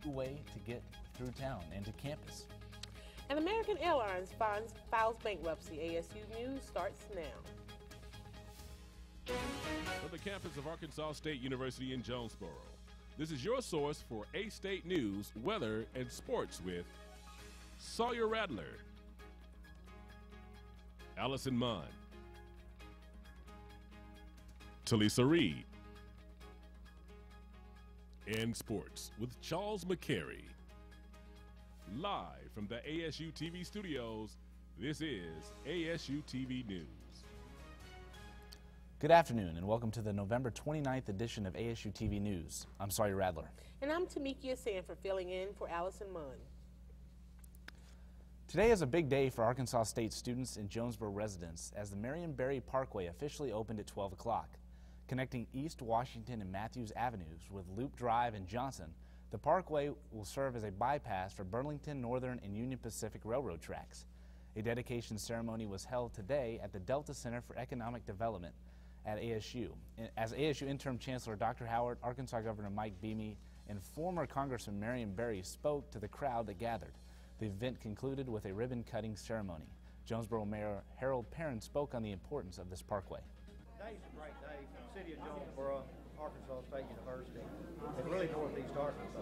way to get through town and to campus. And American Airlines files bankruptcy. ASU News starts now. From the campus of Arkansas State University in Jonesboro, this is your source for A-State news, weather, and sports with Sawyer Radler, Allison Munn, Talisa Reed, and sports with Charles McCary. Live from the ASU TV studios, this is ASU TV News. Good afternoon and welcome to the November 29th edition of ASU TV News. I'm Sawyer Radler. And I'm Tamekia Sanford, filling in for Allison Munn. Today is a big day for Arkansas State students and Jonesboro residents as the Marion Berry Parkway officially opened at 12 o'clock. Connecting East Washington and Matthews Avenues with Loop Drive and Johnson, the parkway will serve as a bypass for Burlington, Northern, and Union Pacific Railroad tracks. A dedication ceremony was held today at the Delta Center for Economic Development at ASU. As ASU Interim Chancellor Dr. Howard, Arkansas Governor Mike Beamey, and former Congressman Marion Berry spoke to the crowd that gathered. The event concluded with a ribbon-cutting ceremony. Jonesboro Mayor Harold Perrin spoke on the importance of this parkway. Today's a great day for the city of Jonesboro, Arkansas State University, and really Northeast Arkansas.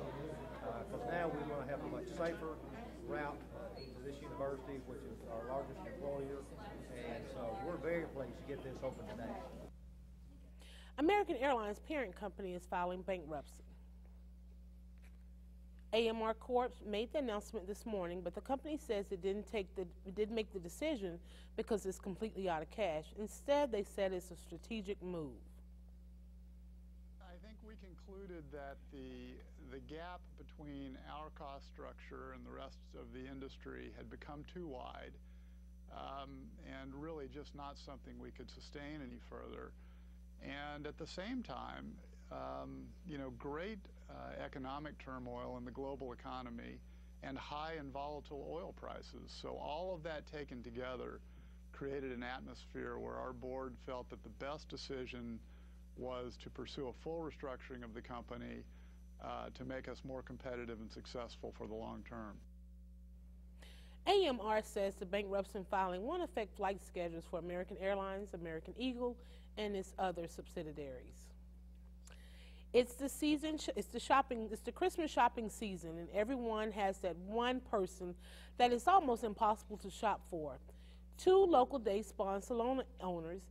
Because now we're going to have a much safer route to this university, which is our largest employer, and so we're very pleased to get this open today. American Airlines parent company is filing bankruptcy. AMR Corp made the announcement this morning, but the company says it didn't make the decision because it's completely out of cash. Instead, they said it's a strategic move. I think we concluded that the gap between our cost structure and the rest of the industry had become too wide, and really just not something we could sustain any further. And at the same time, great economic turmoil in the global economy and high and volatile oil prices. So all of that taken together created an atmosphere where our board felt that the best decision was to pursue a full restructuring of the company to make us more competitive and successful for the long term. AMR says the bankruptcy filing won't affect flight schedules for American Airlines, American Eagle, and its other subsidiaries. It's the Christmas shopping season, and everyone has that one person that is almost impossible to shop for. Two local day spa and salon owners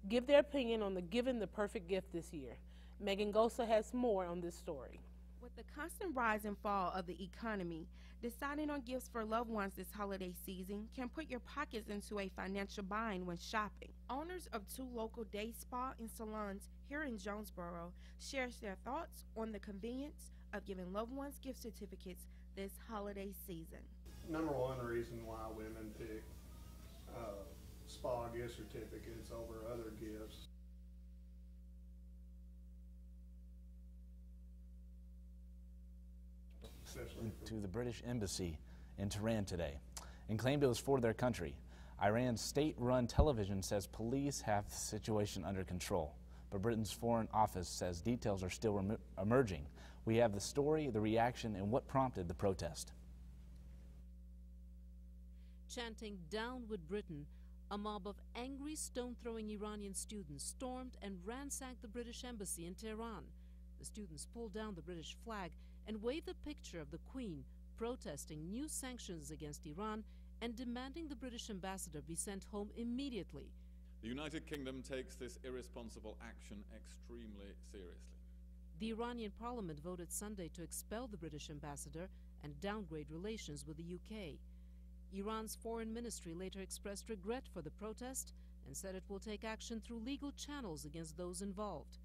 give their opinion on giving the perfect gift this year. Megan Gosa has more on this story. With the constant rise and fall of the economy, deciding on gifts for loved ones this holiday season can put your pockets into a financial bind when shopping. Owners of two local day spa and salons here in Jonesboro shares their thoughts on the convenience of giving loved ones gift certificates this holiday season. Number one reason why women pick spa gift certificates over other gifts. To the British Embassy in Tehran today and claimed it was for their country. Iran's state-run television says police have the situation under control, but Britain's Foreign Office says details are still emerging. We have the story, the reaction, and what prompted the protest. Chanting "Down with Britain," a mob of angry, stone-throwing Iranian students stormed and ransacked the British Embassy in Tehran. The students pulled down the British flag and waved a picture of the Queen, protesting new sanctions against Iran and demanding the British ambassador be sent home immediately. The United Kingdom takes this irresponsible action extremely seriously. The Iranian parliament voted Sunday to expel the British ambassador and downgrade relations with the UK. Iran's foreign ministry later expressed regret for the protest and said it will take action through legal channels against those involved.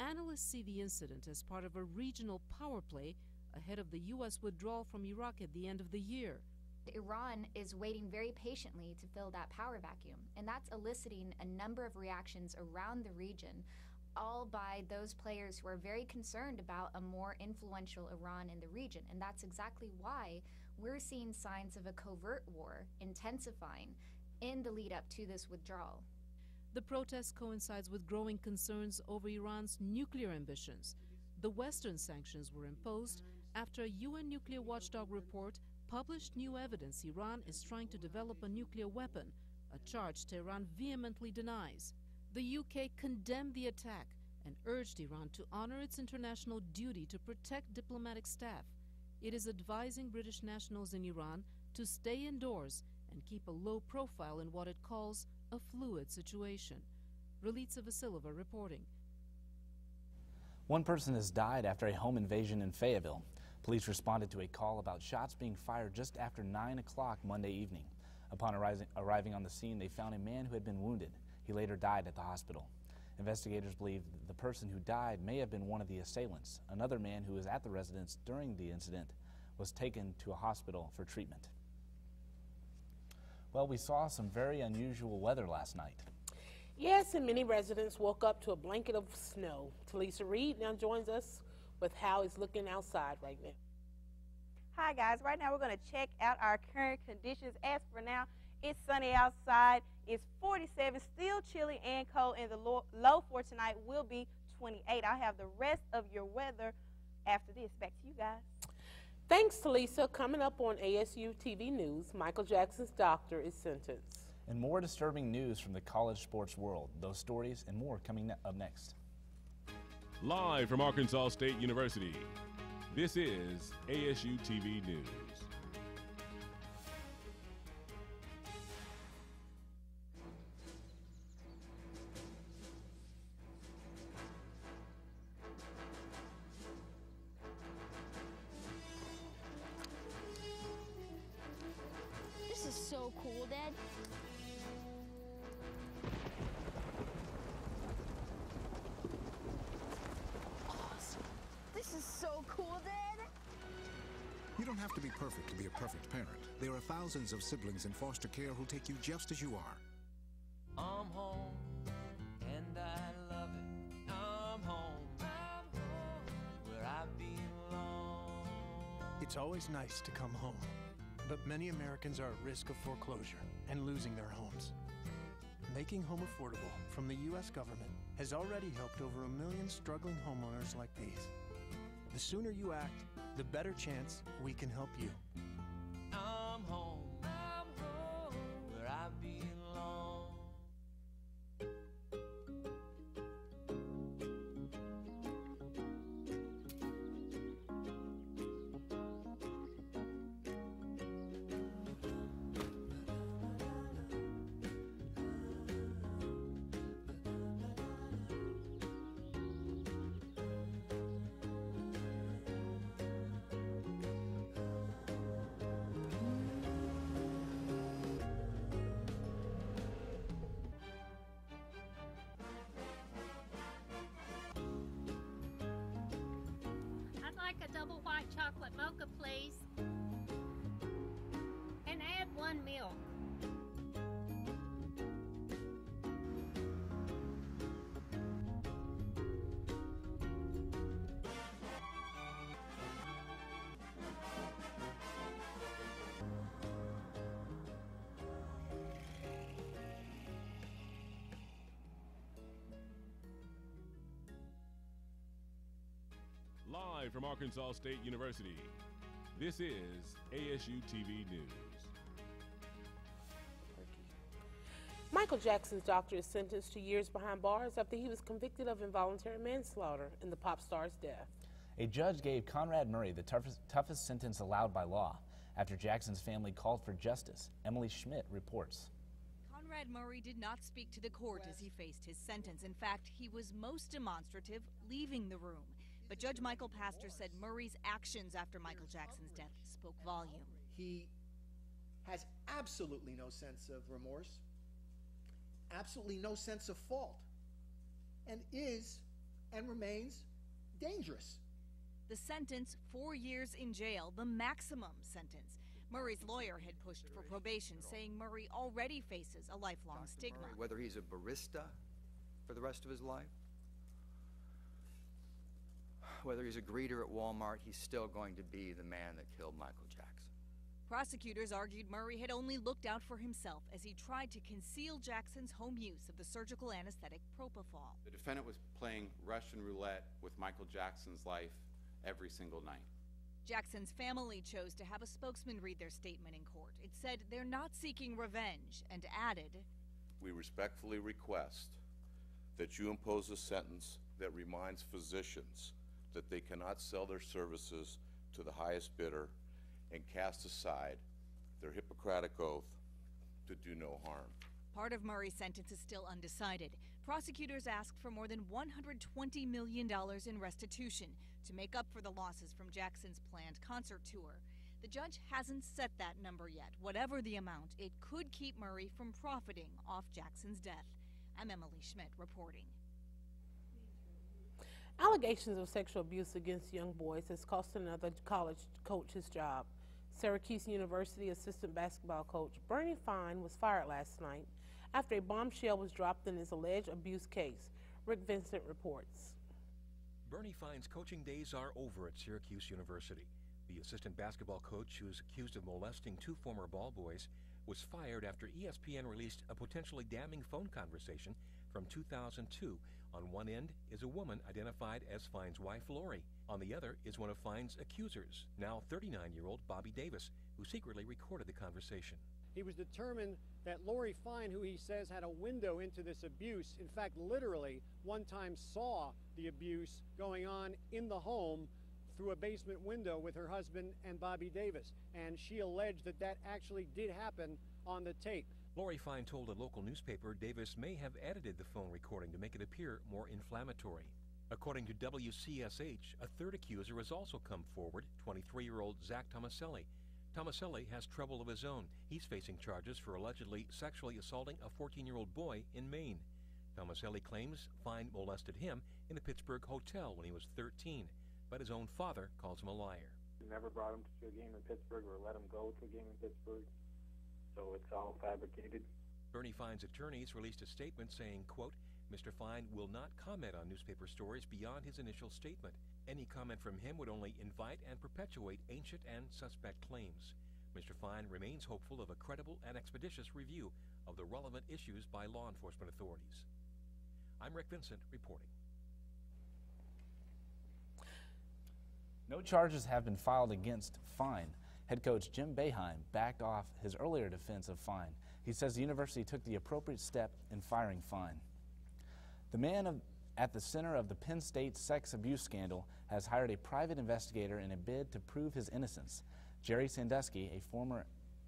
Analysts see the incident as part of a regional power play ahead of the U.S. withdrawal from Iraq at the end of the year. Iran is waiting very patiently to fill that power vacuum, and that's eliciting a number of reactions around the region, all by those players who are very concerned about a more influential Iran in the region. And that's exactly why we're seeing signs of a covert war intensifying in the lead up to this withdrawal. The protest coincides with growing concerns over Iran's nuclear ambitions. The Western sanctions were imposed after a UN nuclear watchdog report published new evidence Iran is trying to develop a nuclear weapon, a charge Tehran vehemently denies. The UK condemned the attack and urged Iran to honor its international duty to protect diplomatic staff. It is advising British nationals in Iran to stay indoors and keep a low profile in what it calls a fluid situation. Relitsa Vasilova reporting. One person has died after a home invasion in Fayetteville. Police responded to a call about shots being fired just after 9 o'clock Monday evening. Upon arriving on the scene, they found a man who had been wounded. He later died at the hospital. Investigators believe the person who died may have been one of the assailants. Another man who was at the residence during the incident was taken to a hospital for treatment. Well, we saw some very unusual weather last night. Yes, and many residents woke up to a blanket of snow. Talisa Reed now joins us with how it's looking outside right now. Hi guys, right now we're going to check out our current conditions. As for now, it's sunny outside. It's 47, still chilly and cold, and the low for tonight will be 28. I'll have the rest of your weather after this. Back to you guys. Thanks, Talisa. Coming up on ASU TV News, Michael Jackson's doctor is sentenced. And more disturbing news from the college sports world. Those stories and more coming up next. Live from Arkansas State University, this is ASU TV News. This is so cool, Dad. Awesome. This is so cool, Dad. You don't have to be perfect to be a perfect parent. There are thousands of siblings in foster care who'll take you just as you are. I'm home, and I love it. I'm home, where I belong. It's always nice to come home, but many Americans are at risk of foreclosure and losing their homes. Making home affordable from the U.S. government has already helped over 1 million struggling homeowners like these. The sooner you act, the better chance we can help you. I'm home, where I belong. A double white chocolate mocha, please. And add 1 milk. Live from Arkansas State University, this is ASU TV News. Michael Jackson's doctor is sentenced to years behind bars after he was convicted of involuntary manslaughter in the pop star's death. A judge gave Conrad Murray the toughest sentence allowed by law after Jackson's family called for justice. Emily Schmidt reports. Conrad Murray did not speak to the court as he faced his sentence. In fact, he was most demonstrative, leaving the room. But Judge Michael Pastor said Murray's actions after Michael Jackson's death spoke volume. He has absolutely no sense of remorse, absolutely no sense of fault, and is and remains dangerous. The sentence, 4 years in jail, the maximum sentence. Murray's lawyer had pushed for probation, saying Murray already faces a lifelong stigma. Murray, whether he's a barista for the rest of his life, whether he's a greeter at Walmart, he's still going to be the man that killed Michael Jackson. Prosecutors argued Murray had only looked out for himself as he tried to conceal Jackson's home use of the surgical anesthetic propofol. The defendant was playing Russian roulette with Michael Jackson's life every single night. Jackson's family chose to have a spokesman read their statement in court. It said they're not seeking revenge and added, "We respectfully request that you impose a sentence that reminds physicians that they cannot sell their services to the highest bidder and cast aside their Hippocratic oath to do no harm." Part of Murray's sentence is still undecided. Prosecutors asked for more than $120 million in restitution to make up for the losses from Jackson's planned concert tour. The judge hasn't set that number yet. Whatever the amount, it could keep Murray from profiting off Jackson's death. I'm Emily Schmidt reporting. Allegations of sexual abuse against young boys has cost another college coach his job. Syracuse University assistant basketball coach Bernie Fine was fired last night after a bombshell was dropped in his alleged abuse case. Rick Vincent reports. Bernie Fine's coaching days are over at Syracuse University. The assistant basketball coach, who is accused of molesting 2 former ball boys, was fired after ESPN released a potentially damning phone conversation from 2002. On one end is a woman identified as Fine's wife, Lori. On the other is one of Fine's accusers, now 39-year-old Bobby Davis, who secretly recorded the conversation. He was determined that Lori Fine, who he says had a window into this abuse, in fact, literally one time saw the abuse going on in the home through a basement window with her husband and Bobby Davis. And she alleged that that actually did happen on the tape. Lori Fine told a local newspaper Davis may have edited the phone recording to make it appear more inflammatory. According to WCSH, a third accuser has also come forward, 23-year-old Zach Tomaselli. Tomaselli has trouble of his own. He's facing charges for allegedly sexually assaulting a 14-year-old boy in Maine. Tomaselli claims Fine molested him in a Pittsburgh hotel when he was 13, but his own father calls him a liar. Never brought him to a game in Pittsburgh or let him go to a game in Pittsburgh, so it's all fabricated. Bernie Fine's attorneys released a statement saying, quote, "Mr. Fine will not comment on newspaper stories beyond his initial statement. Any comment from him would only invite and perpetuate ancient and suspect claims. Mr. Fine remains hopeful of a credible and expeditious review of the relevant issues by law enforcement authorities." I'm Rick Vincent reporting. No charges have been filed against Fine. Head coach Jim Boeheim backed off his earlier defense of Fine. He says the university took the appropriate step in firing Fine. The man at the center of the Penn State sex abuse scandal has hired a private investigator in a bid to prove his innocence. Jerry Sandusky, a former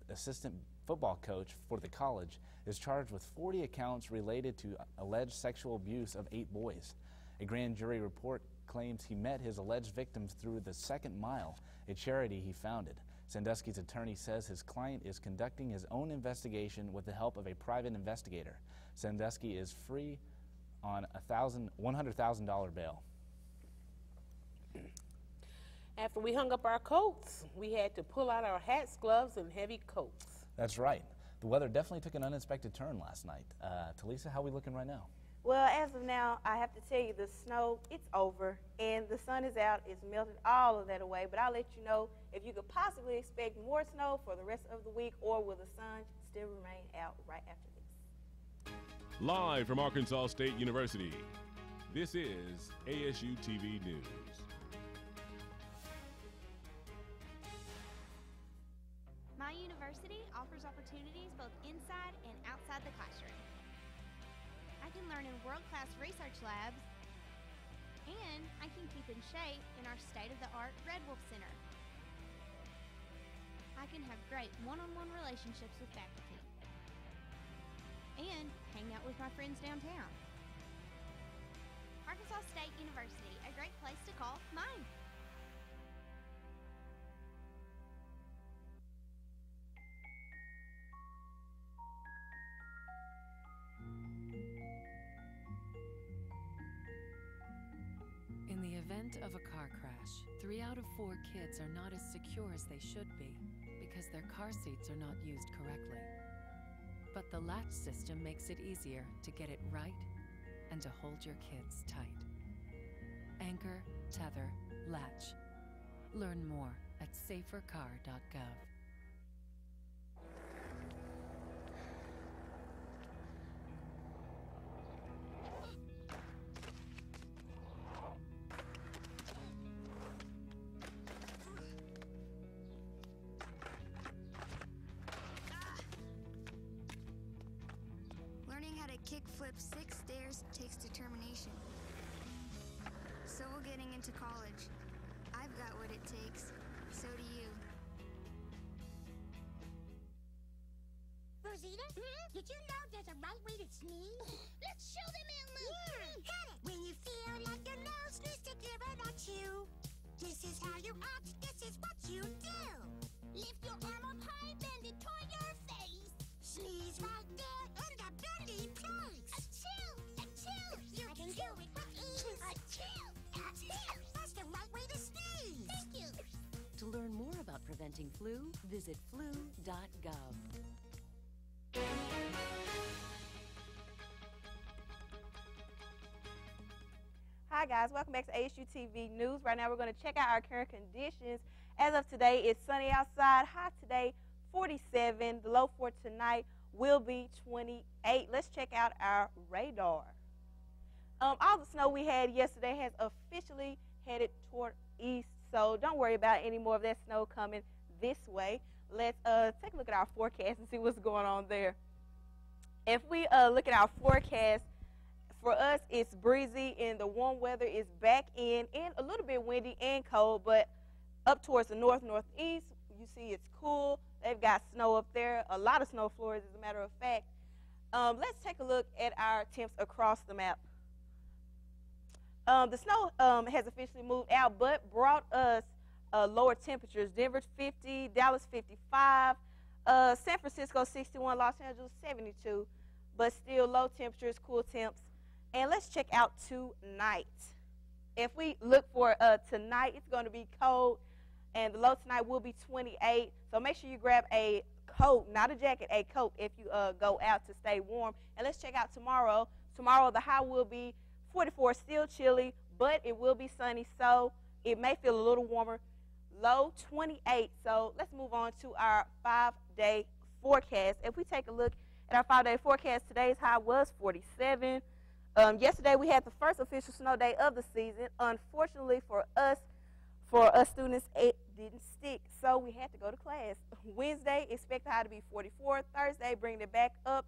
assistant football coach for the college, is charged with 40 accounts related to alleged sexual abuse of 8 boys. A grand jury report claims he met his alleged victims through the Second Mile, a charity he founded. Sandusky's attorney says his client is conducting his own investigation with the help of a private investigator. Sandusky is free on a $100,000 bail. After we hung up our coats, we had to pull out our hats, gloves, and heavy coats. That's right. The weather definitely took an unexpected turn last night. Talisa, how are we looking right now? Well, as of now, I have to tell you the snow, it's over, and the sun is out. It's melted all of that away, but I'll let you know if you could possibly expect more snow for the rest of the week, or will the sun still remain out right after this. Live from Arkansas State University, this is ASU TV News. My university offers opportunities both inside and outside the classroom. I can learn in world-class research labs, and I can keep in shape in our state-of-the-art Red Wolf Center. I can have great one-on-one relationships with faculty, and hang out with my friends downtown. Arkansas State University, a great place to call mine. In the event of a car crash, 3 out of 4 kids are not as secure as they should be because their car seats are not used correctly. But the latch system makes it easier to get it right and to hold your kids tight. Anchor, tether, latch. Learn more at safercar.gov. flip 6 stairs takes determination. So will getting into college. I've got what it takes. So do you. Rosita, did you know there's a right way to sneeze? Let's show them, Elmo. Yeah, got it. When you feel like your nose needs to give it a chew, this is how you act. This is what you do. Lift your arm up high, bend it toward your face. Sneeze right there in the bendy place. Achoo! Achoo! You can do it with ease. Achoo! Achoo! That's the right way to sneeze. Thank you. To learn more about preventing flu, visit flu.gov. Hi guys, welcome back to ASU TV News. Right now we're going to check out our current conditions. As of today, it's sunny outside. High today, 47. The low for tonight will be 28. Let's check out our radar. All the snow we had yesterday has officially headed toward east, so don't worry about any more of that snow coming this way. Let's take a look at our forecast and see what's going on there. If we look at our forecast, for us it's breezy and the warm weather is back in and a little bit windy and cold, but up towards the northeast, you see it's cool. They've got snow up there, a lot of snow floors as a matter of fact. Let's take a look at our temps across the map. The snow has officially moved out, but brought us lower temperatures. Denver 50, Dallas 55, San Francisco 61, Los Angeles 72, but still low temperatures, cool temps. And let's check out tonight. If we look for tonight, it's going to be cold, and the low tonight will be 28. So make sure you grab a coat, not a jacket, a coat if you go out to stay warm. And let's check out tomorrow. Tomorrow the high will be 44, still chilly, but it will be sunny, so it may feel a little warmer. Low 28. So let's move on to our 5-day forecast. If we take a look at our 5-day forecast, today's high was 47. Yesterday we had the first official snow day of the season. Unfortunately for us students, it didn't stick, so we had to go to class. Wednesday, expect the high to be 44. Thursday, bringing it back up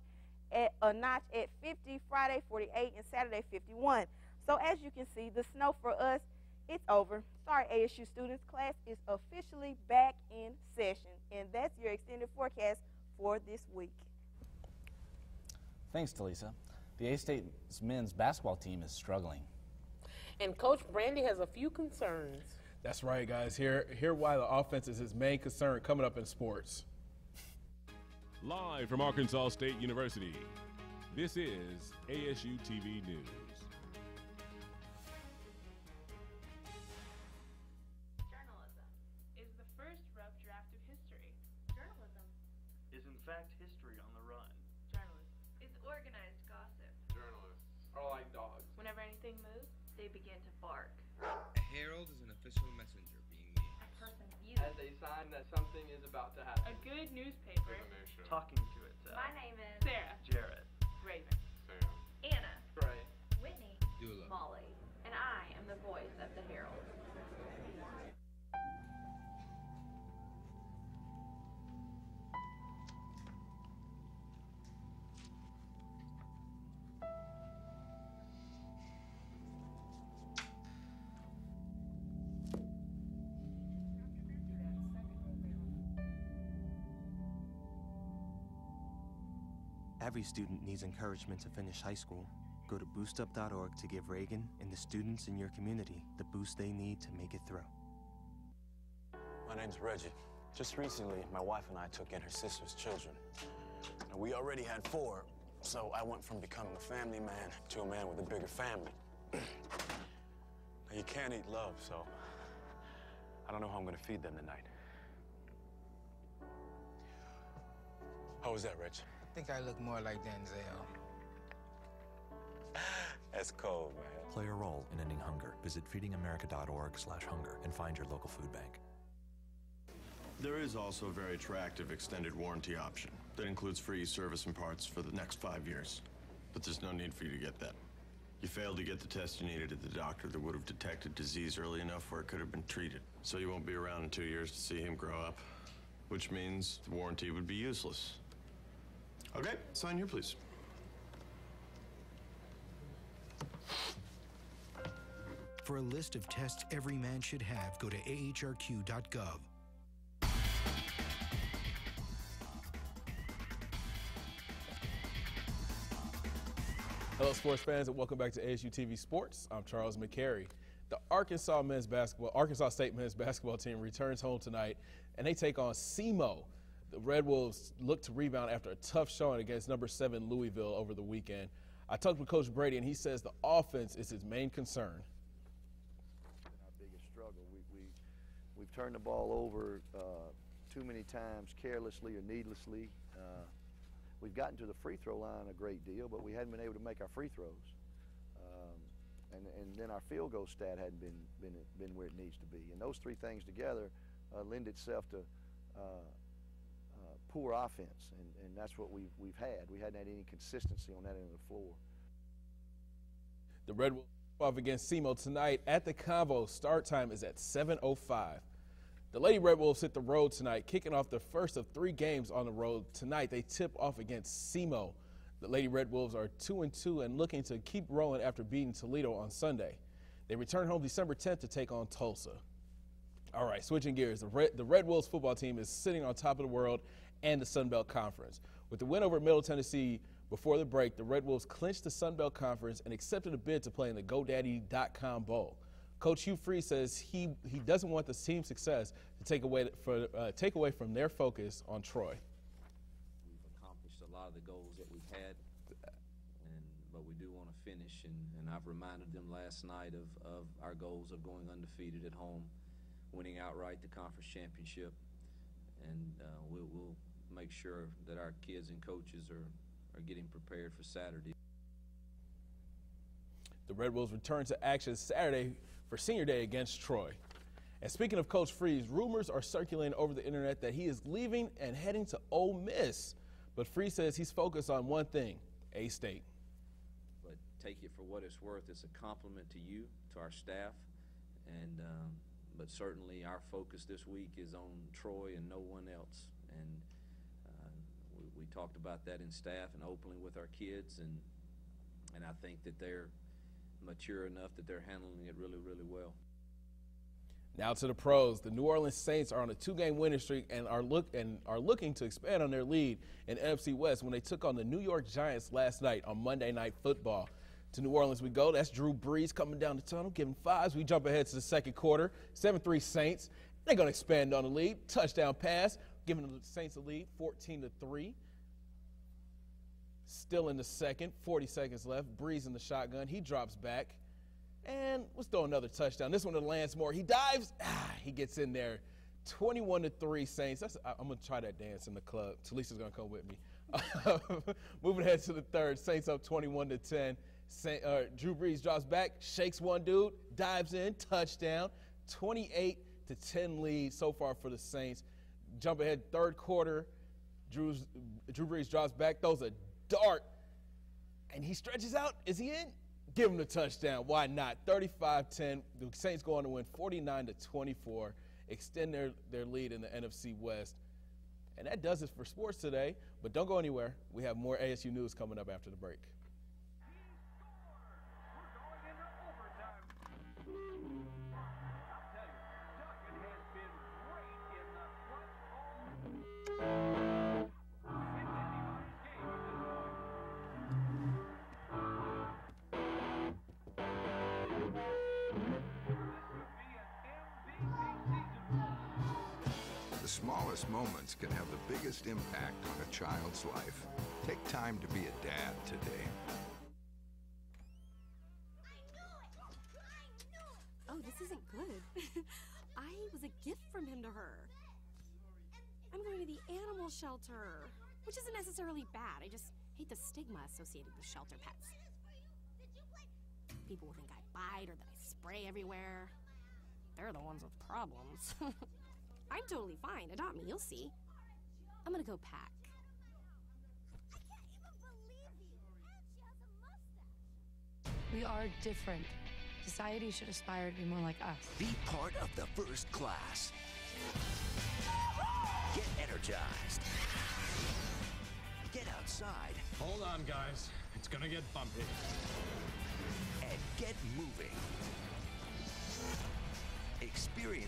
at a notch at 50. Friday, 48, and Saturday, 51. So as you can see, the snow for us, it's over. Sorry, ASU students, class is officially back in session, and that's your extended forecast for this week. Thanks, Talisa. The A-State's men's basketball team is struggling. And Coach Brandy has a few concerns. That's right, guys. Hear why the offense is his main concern coming up in sports. Live from Arkansas State University, this is ASU TV News. Journalism is the first rough draft of history. Journalism is in fact history on the run. Journalism is organized gossip. Journalists are like dogs. Whenever anything moves, they begin to bark. A herald is an official messenger being used. A person's view. As a sign that something is about to happen. A good newspaper. Talking to itself. My name is Sarah. Jared. Raven. Sam. Anna. Trey. Whitney. Dula. Molly. And I am the voice of the herald. Every student needs encouragement to finish high school. Go to boostup.org to give Reagan and the students in your community the boost they need to make it through. My name's Reggie. Just recently, my wife and I took in her sister's children. Now, we already had 4, so I went from becoming a family man to a man with a bigger family. Now, you can't eat love, so I don't know how I'm gonna feed them tonight. How was that, Rich? I think I look more like Denzel. That's cold, man. Play a role in ending hunger. Visit feedingamerica.org/hunger and find your local food bank. There is also a very attractive extended warranty option that includes free service and parts for the next 5 years. But there's no need for you to get that. You failed to get the test you needed at the doctor that would have detected disease early enough where it could have been treated. So you won't be around in 2 years to see him grow up, which means the warranty would be useless. Okay, sign here, please. For a list of tests every man should have, go to ahrq.gov. Hello, sports fans, and welcome back to ASU TV Sports. I'm Charles McCary. The Arkansas State men's basketball team returns home tonight, and they take on SEMO. The Red Wolves look to rebound after a tough showing against number 7 Louisville over the weekend. I talked with Coach Brady, and he says the offense is his main concern. Our biggest struggle. We've turned the ball over too many times, carelessly or needlessly. We've gotten to the free throw line a great deal, but we hadn't been able to make our free throws. And then our field goal stat hadn't been where it needs to be. And those three things together lend itself to poor offense, and that's what we've had. We hadn't had any consistency on that end of the floor. The Red Wolves off against SEMO tonight at the Convo. Start time is at 7:05. The Lady Red Wolves hit the road tonight, kicking off the first of 3 games on the road. Tonight, they tip off against SEMO. The Lady Red Wolves are 2-2 and looking to keep rolling after beating Toledo on Sunday. They return home December 10th to take on Tulsa. All right, switching gears. The Red Wolves football team is sitting on top of the world and the Sun Belt Conference. With the win over Middle Tennessee before the break, the Red Wolves clinched the Sun Belt Conference and accepted a bid to play in the GoDaddy.com Bowl. Coach Hugh Freeze says he doesn't want the team's success to take away from their focus on Troy. We've accomplished a lot of the goals that we've had, but we do want to finish. And I've reminded them last night of our goals of going undefeated at home, winning outright the conference championship, and we'll make sure that our kids and coaches are getting prepared for Saturday. The Red Wolves return to action Saturday for Senior Day against Troy. And speaking of Coach Freeze, rumors are circulating over the internet that he is leaving and heading to Ole Miss. But Freeze says he's focused on one thing, A-State. But take it for what it's worth. It's a compliment to you, to our staff, and but certainly our focus this week is on Troy and no one else. And we talked about that in staff and openly with our kids, and I think that they're mature enough that they're handling it really, really well. Now to the pros. The New Orleans Saints are on a 2-game winning streak and are looking to expand on their lead in NFC West when they took on the New York Giants last night on Monday Night Football. To New Orleans we go. That's Drew Brees coming down the tunnel, giving 5s. We jump ahead to the second quarter. 7-3 Saints. They're going to expand on the lead. Touchdown pass, giving the Saints a lead, 14-3. Still in the second, 40 seconds left. Breeze in the shotgun. He drops back and let's throw another touchdown. This one to Lansmore. He dives. He gets in there. 21-3 Saints. I'm going to try that dance in the club. Talisa's going to come with me. Moving ahead to the third. Saints up 21-10. Drew Brees drops back, shakes one dude, dives in, touchdown. 28-10 lead so far for the Saints. Jump ahead, third quarter. Drew Brees drops back, throws a dart, and he stretches out. Is he in? Give him the touchdown. Why not? 35-10. The Saints go on to win 49-24, extend their lead in the NFC West. And that does it for sports today. But don't go anywhere. We have more ASU news coming up after the break. The smallest moments can have the biggest impact on a child's life. Take time to be a dad today. Oh, this isn't good. I was a gift from him to her. I'm going to the animal shelter, which isn't necessarily bad. I just hate the stigma associated with shelter pets. People will think I bite or that I spray everywhere. They're the ones with problems. I'm totally fine. Adopt me, you'll see. I'm gonna go pack. We are different. Society should aspire to be more like us. Be part of the first class. Get energized. Get outside. Hold on, guys. It's gonna get bumpy. And get moving.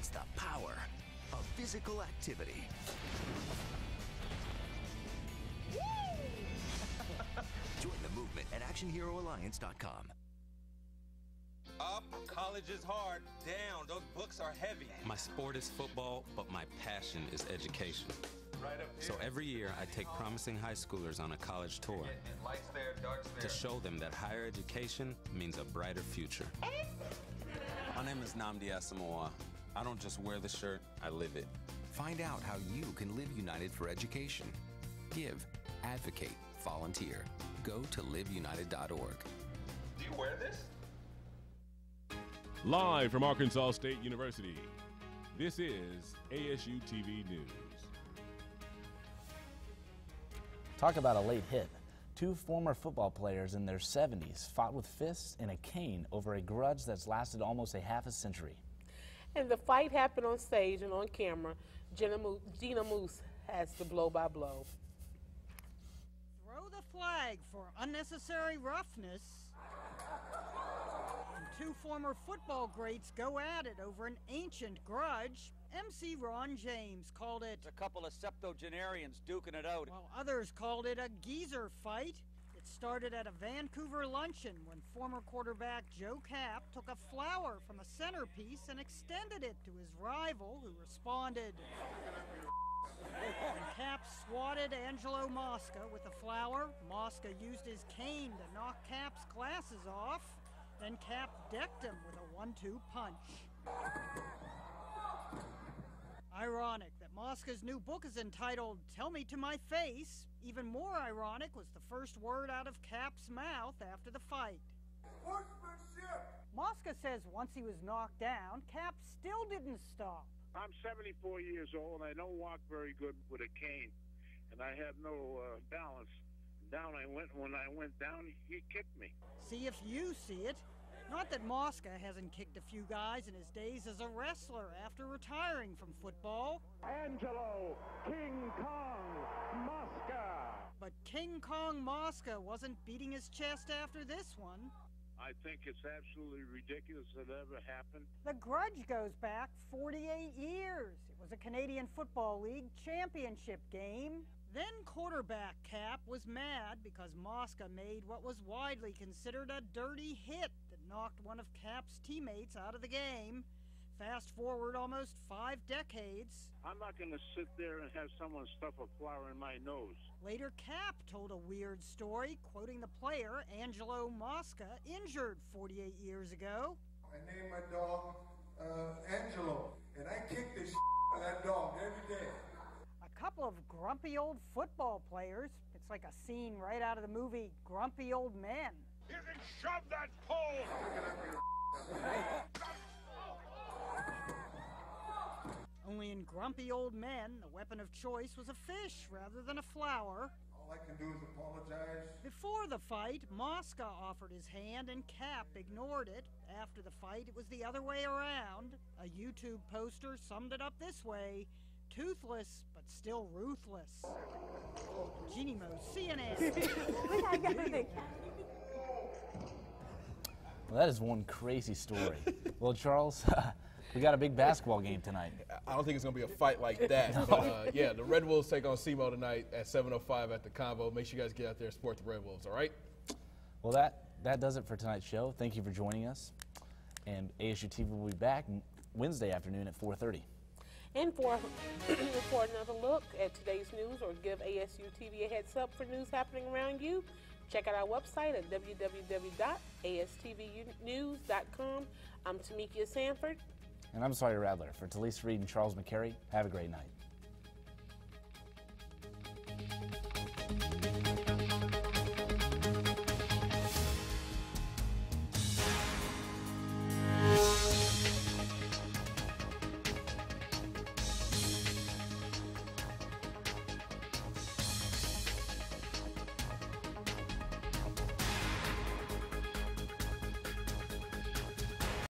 It's the power of physical activity. Join the movement at ActionHeroAlliance.com. Up, college is hard. Down, those books are heavy. My sport is football, but my passion is education. So every year, I take promising high schoolers on a college tour to show them that higher education means a brighter future. My name is Nnamdi Asamoah. I don't just wear the shirt, I live it. Find out how you can live united for education. Give, advocate, volunteer. Go to liveunited.org. Do you wear this? Live from Arkansas State University, this is ASU TV News. Talk about a late hit. Two former football players in their 70s fought with fists and a cane over a grudge that's lasted almost a half a century. And the fight happened on stage and on camera. Gina Moose has the blow-by-blow. Throw the flag for unnecessary roughness. And two former football greats go at it over an ancient grudge. MC Ron James called it a couple of septuagenarians duking it out, while others called it a geezer fight. It started at a Vancouver luncheon when former quarterback Joe Kapp took a flower from a centerpiece and extended it to his rival, who responded. When Kapp swatted Angelo Mosca with the flower, Mosca used his cane to knock Kapp's glasses off. Then Kapp decked him with a 1-2 punch. Ironic that Mosca's new book is entitled Tell Me to My Face. Even more ironic was the first word out of Kapp's mouth after the fight. Sportsmanship! Mosca says once he was knocked down, Kapp still didn't stop. I'm 74 years old and I don't walk very good with a cane. And I have no balance. Down I went. When I went down, he kicked me. See if you see it. Not that Mosca hasn't kicked a few guys in his days as a wrestler after retiring from football. Angelo King Kong Mosca. But King Kong Mosca wasn't beating his chest after this one. I think it's absolutely ridiculous that it ever happened. The grudge goes back 48 years. It was a Canadian Football League championship game. Then quarterback Kapp was mad because Mosca made what was widely considered a dirty hit that knocked one of Kapp's teammates out of the game. Fast forward almost 5 decades. I'm not going to sit there and have someone stuff a flower in my nose. Later, Kapp told a weird story, quoting the player Angelo Mosca, injured 48 years ago. I named my dog Angelo, and I kick the out of that dog every day. A couple of grumpy old football players. It's like a scene right out of the movie Grumpy Old Men. You can shove that pole! Only in Grumpy Old Men, the weapon of choice was a fish rather than a flower. All I can do is apologize. Before the fight, Mosca offered his hand and Kapp ignored it. After the fight, it was the other way around. A YouTube poster summed it up this way: toothless, but still ruthless. Jeannie Mo, CNN. Well, that is one crazy story. Well, Charles, we got a big basketball game tonight. I don't think it's going to be a fight like that. No. But, yeah, the Red Wolves take on SEMO tonight at 7:05 at the Convo. Make sure you guys get out there and support the Red Wolves, all right? Well, that does it for tonight's show. Thank you for joining us. And ASU TV will be back Wednesday afternoon at 4:30. And for another look at today's news or give ASU TV a heads up for news happening around you, check out our website at www.astvnews.com. I'm Tamekia Sanford. And I'm Sawyer Radler. For Talise Reed and Charles McCary, have a great night.